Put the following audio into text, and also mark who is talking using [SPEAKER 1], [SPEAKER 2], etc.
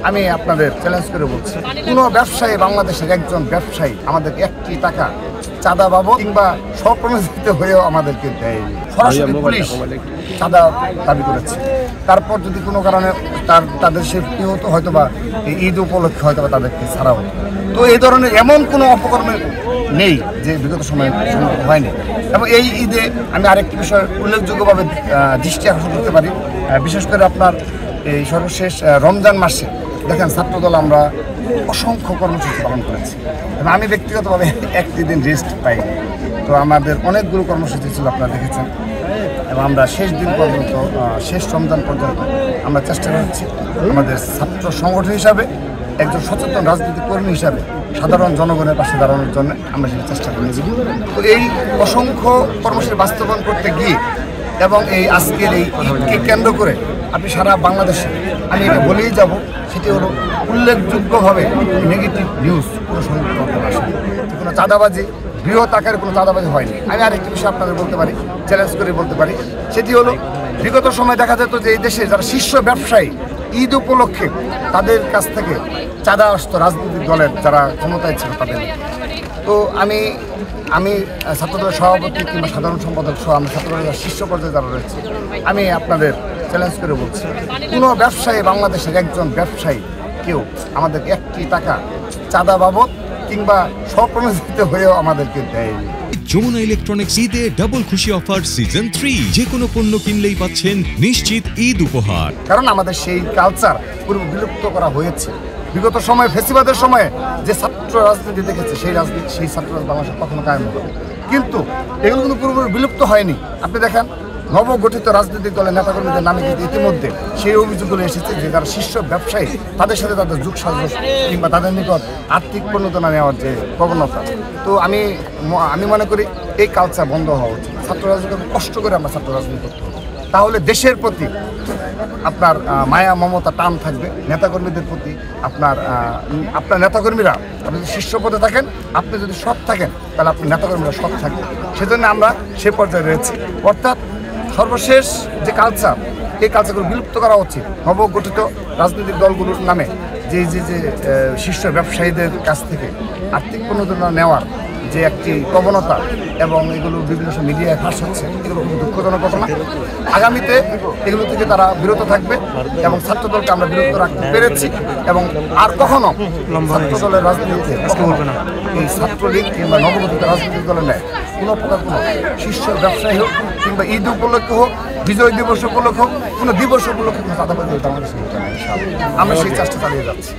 [SPEAKER 1] আমি আপনাদের চ্যালেঞ্জ করে বলছি, কোনো ব্যবসায়ী, বাংলাদেশের একজন ব্যবসায়ী আমাদেরকে একটি টাকা চাঁদা বাবদ কিংবা স্বপ্রণোদিত হয়েও আমাদেরকে দেয়নি। সরাসরি পুলিশ চাঁদা দাবি করেছে, তারপর যদি কোনো কারণে তাদের সে কি হতো, হয়তো বা ঈদ উপলক্ষে হয়তো বা তাদেরকে ছাড়া হতো। তো এই ধরনের এমন কোনো অপকর্মের নেই যে বিগত সময়ে হয়নি। এবং এই ঈদে আমি আরেকটি বিষয় উল্লেখযোগ্যভাবে দৃষ্টি আকর্ষণ করতে পারি, বিশেষ করে আপনার এই সর্বশেষ রমজান মাসে দেখেন ছাত্রদল আমরা অসংখ্য কর্মসূচি পালন করেছি এবং আমি ব্যক্তিগতভাবে একটি দিন রেস্ট পাইনি। তো আমাদের অনেকগুলো কর্মসূচি ছিল, আপনারা দেখেছেন। এবং আমরা শেষ দিন পর্যন্ত, শেষ রমজান পর্যন্ত আমরা চেষ্টা করছি আমাদের ছাত্র সংগঠন হিসাবে, একজন সচেতন রাজনৈতিক কর্মী হিসাবে সাধারণ জনগণের পাশে দাঁড়ানোর জন্য আমরা সেটা চেষ্টা করেছি। তো এই অসংখ্য কর্মসূচি বাস্তবায়ন করতে গিয়ে এবং এই আজকের এই ঈদকে কেন্দ্র করে আপনি সারা বাংলাদেশে, আমি এটা বলেই যাব, সেটি হলো উল্লেখযোগ্যভাবে নেগেটিভ নিউজ কোনো সংযুক্ত আসে, কোনো চাঁদাবাজি, বৃহৎ আকারে কোনো চাঁদাবাজি হয়নি। আমি আরেকটি বিষয় আপনাদের বলতে পারি, চ্যালেঞ্জ করে বলতে পারি, সেটি হলো বিগত সময় দেখা যেত যে এই দেশে যারা শীর্ষ ব্যবসায়ী ঈদ উপলক্ষে তাদের কাছ থেকে চাঁদা আসতো রাজনৈতিক দলের যারা ক্ষমতায় ছিল তাদের। তো আমি ছাত্রদলের সভাপতি কিংবা সাধারণ সম্পাদক সহ আমি ছাত্রদলের শীর্ষ পর্যায়ে যারা রয়েছে, আমি আপনাদের চ্যালেঞ্জ করে বলছি, কোনো ব্যবসায়ী, বাংলাদেশের একজন ব্যবসায়ী কেউ আমাদেরকে একটি টাকা চাঁদা বাবদ কিংবা স্বপ্রণোদিত হয়েও আমাদেরকে দেয়নি।
[SPEAKER 2] যমুনা ইলেকট্রনিক্স ঈদে ডাবল খুশি অফার সিজন 3, যে কোনো পণ্য কিনলেই পাচ্ছেন নিশ্চিত ঈদ উপহার।
[SPEAKER 1] কারণ আমাদের সেই কালচার পুরো বিলুপ্ত করা হয়েছে। বিগত সময়ে ফেসিবাদের সময়ে যে ছাত্র রাজনীতি দেখেছে, সেই ছাত্র বাংলাদেশে কখনো কায়েম হবে, কিন্তু এগুলো কিন্তু পুরোপুরি বিলুপ্ত হয়নি। আপনি দেখেন নবগঠিত রাজনৈতিক দলের নেতাকর্মীদের নামে কিন্তু ইতিমধ্যে সেই অভিযোগগুলো এসেছে যে যারা শীর্ষ ব্যবসায়ী তাদের সাথে তাদের যুগ সাজস কিংবা তাদের নিকট আর্থিক প্রণোদনা নেওয়ার যে প্রবণতা। তো আমি মনে করি এই কালচার বন্ধ হওয়া উচিত। ছাত্র রাজনীতি কষ্ট করে আমরা ছাত্র রাজনীতি করতে হবে, তাহলে দেশের প্রতি আপনার মায়া মমতা টান থাকবে, নেতাকর্মীদের প্রতি আপনার নেতাকর্মীরা, আপনি যদি শীর্ষ পদে থাকেন, আপনি যদি সৎ থাকেন, তাহলে আপনার নেতাকর্মীরা সৎ থাকবে। সেজন্য আমরা সে পর্যায়ে রয়েছি। অর্থাৎ সর্বশেষ যে কালচার, এই কালচারগুলো বিলুপ্ত করা উচিত। নবগঠিত রাজনৈতিক দলগুলোর নামে যে শীর্ষ ব্যবসায়ীদের কাছ থেকে আর্থিক প্রণোদনা নেওয়ার যে একটি প্রবণতা এবং এগুলো বিভিন্ন মিডিয়ায় ফাঁস হচ্ছে, এগুলো খুব দুঃখজনক ঘটনা। আগামীতে এগুলো থেকে তারা বিরত থাকবে এবং ছাত্রদলকে আমরা বিরত রাখতে পেরেছি এবং আর কখনো ছাত্রদলের রাজনীতিতে এই ছাত্রলীগ কিংবা নবগঠিত রাজনৈতিক দলের নেয় কোনো প্রকার কোনো শীর্ষ ব্যবসায়ী হোক কিংবা ঈদ উপলক্ষে হোক, বিজয় দিবস উপলক্ষে হোক, কোনো দিবস উপলক্ষে কোনো চাঁদাবাজি বাংলাদেশে আমরা সেই চেষ্টা চালিয়ে যাচ্ছি।